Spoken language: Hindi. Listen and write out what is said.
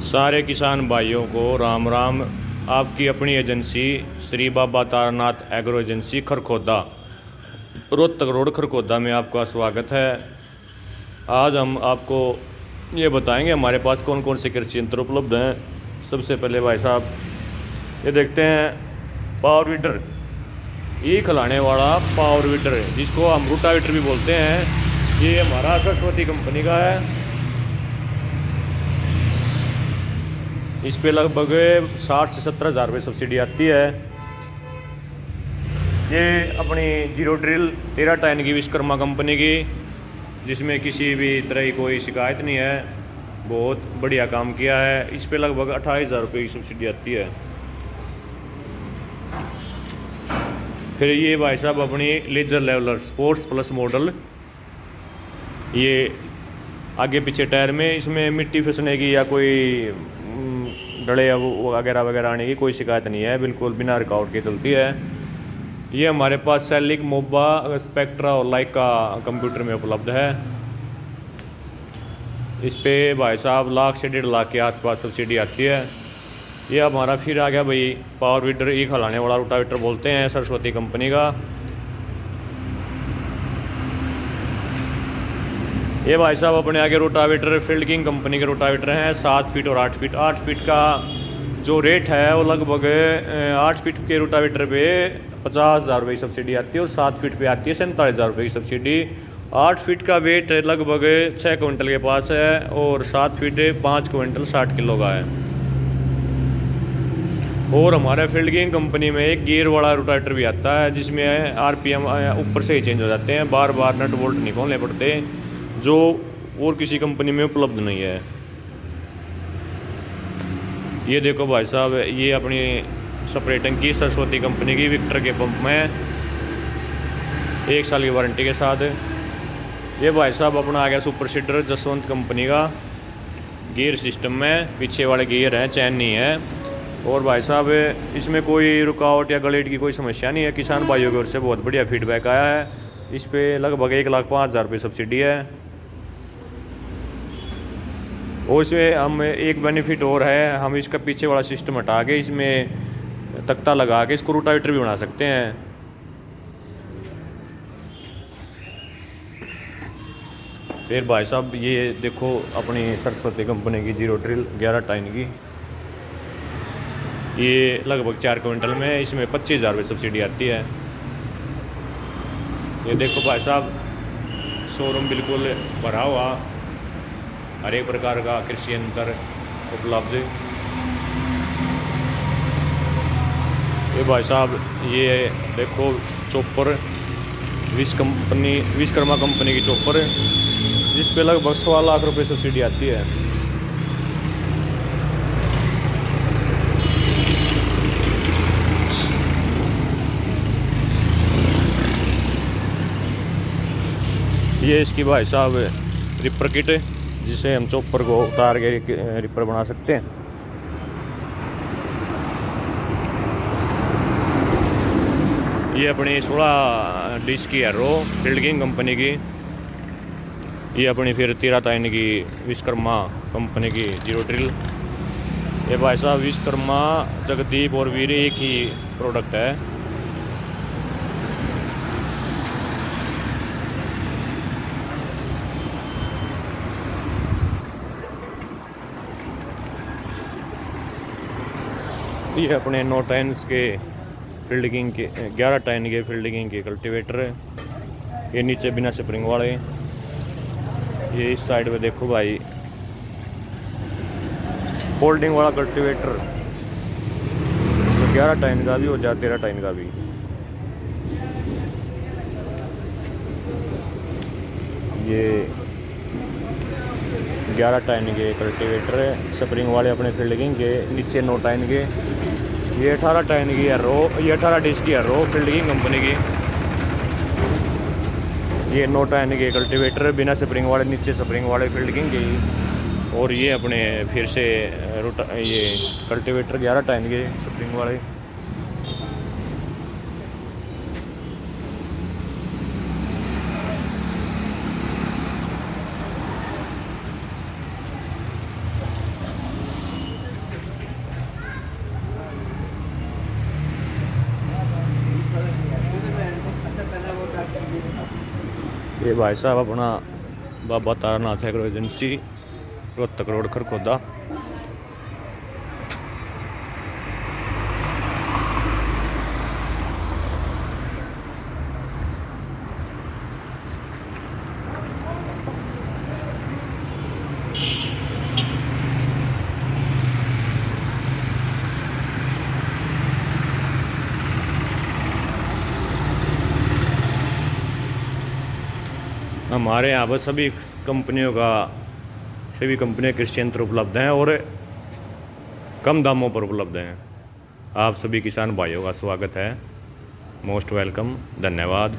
सारे किसान भाइयों को राम राम। आपकी अपनी agency Shri Baba Taranath agro agency Kharkhoda, Rohtak road Kharkhoda में आपका स्वागत है। आज हम आपको ये बताएंगे हमारे पास कौन कौन से कृषि यंत्र उपलब्ध हैं। सबसे पहले भाई साहब ये देखते हैं पावर वीडर, ये खिलाने वाला पावर वीडर है जिसको हम रोटावेटर भी बोलते हैं। ये हमारा सरस्वती कंपनी का है। इस पे लगभग 60 से 70 हज़ार रुपये सब्सिडी आती है। ये अपनी जीरो ड्रिल 13 टन की विश्वकर्मा कंपनी की, जिसमें किसी भी तरह की कोई शिकायत नहीं है, बहुत बढ़िया काम किया है। इस पे लगभग 28 हज़ार रुपये की सब्सिडी आती है। फिर ये भाई साहब अपनी laser leveler sports plus model, ये आगे पीछे टायर में इसमें मिट्टी फिसने की या कोई डले वगैरह वगैरह आने की कोई शिकायत नहीं है, बिल्कुल बिना रुकावट के चलती है। ये हमारे पास सेलिक, मोबा, स्पेक्ट्रा और लाइका कंप्यूटर में उपलब्ध है। इस पे भाई साहब 1 लाख से 1.5 लाख के आसपास सब्सिडी आती है। ये हमारा फिर आ गया भाई पावर वीडर, ई खिलाने वाला रोटावेटर बोलते हैं, सरस्वती कंपनी का। ये भाई साहब अपने आगे रोटावेटर फील्ड किंग कंपनी के रोटावेटर हैं, 7 फीट और 8 फीट। 8 फीट का जो रेट है वो लगभग 8 फीट के रोटावेटर पे 50 हज़ार रुपये की सब्सिडी आती है और 7 फीट पे आती है 47 हज़ार रुपये की सब्सिडी। 8 फीट का वेट लगभग 6 क्विंटल के पास है और 7 फीट 5 क्विंटल 60 किलो का है। और हमारे फील्ड किंग कंपनी में एक गियर वाला रोटावेटर भी आता है, जिसमें RPM ऊपर से ही चेंज हो जाते हैं, बार बार नट बोल्ट नहीं खोलने पड़ते, जो और किसी कंपनी में उपलब्ध नहीं है। ये देखो भाई साहब, ये अपनी स्प्रे टंकी सरस्वती कंपनी की विक्टर के पंप में 1 साल की वारंटी के साथ। ये भाई साहब अपना आ गया सुपर सीडर जसवंत कंपनी का, गियर सिस्टम में पीछे वाले गियर हैं, चैन नहीं है। और भाई साहब इसमें कोई रुकावट या गलेट की कोई समस्या नहीं है। किसान भाइयों की ओर से बहुत बढ़िया फीडबैक आया है। इस पे लगभग 1,05,000 रुपये सब्सिडी है। और इसमें हम एक बेनिफिट और है, हम इसका पीछे वाला सिस्टम हटा के इसमें तख्ता लगा के इसको रोटावेटर भी बना सकते हैं। फिर भाई साहब ये देखो अपनी सरस्वती कंपनी की जीरो ड्रिल 11 टन की, ये लगभग 4 क्विंटल में, इसमें 25 हज़ार रुपये सब्सिडी आती है। ये देखो भाई साहब शोरूम बिल्कुल भरा हुआ, हर एक प्रकार का कृषि यंत्र उपलब्ध। ये भाई साहब ये देखो चॉपर, विश्वकर्मा कंपनी की चॉपर, जिस पे लगभग 1.25 लाख रुपये सब्सिडी आती है। ये इसकी भाई साहब रिपर किट, जिसे हम चॉपर को उतार के रिपर बना सकते हैं। ये अपनी 16 डिश की एरो फील्ड किंग कंपनी की। ये अपनी फिर 13 टन की विश्वकर्मा कंपनी की जीरो ड्रिल। ये भाई साहब विश्वकर्मा, जगदीप और वीर एक ही प्रोडक्ट है। ये अपने 9 टन के फील्ड किंग के 11 टन के फील्ड किंग के कल्टीवेटर। ये नीचे बिना स्प्रिंग वाले। ये इस साइड में देखो भाई फोल्डिंग वाला कल्टीवेटर, तो 11 टन का भी हो जाए 13 टन का भी। ये 11 टन के कल्टीवेटर है, स्प्रिंग वाले अपने फील्ड किंग के। नीचे 9 टन के, ये 18 टन की है रो, ये 18 डिश की है रो फील्ड किंग कंपनी की। ये 9 टन के कल्टीवेटर बिना स्प्रिंग वाले, नीचे स्प्रिंग वाले फील्ड किंग के। और ये अपने फिर से ये कल्टीवेटर 11 टन के स्प्रिंग वाले। भाई साहब अपना Baba Taranath agro agency Rohtak road Kharkhoda. हमारे यहाँ पर सभी कंपनियाँ कृषि यंत्र उपलब्ध हैं और कम दामों पर उपलब्ध हैं। आप सभी किसान भाइयों का स्वागत है। Most welcome. धन्यवाद।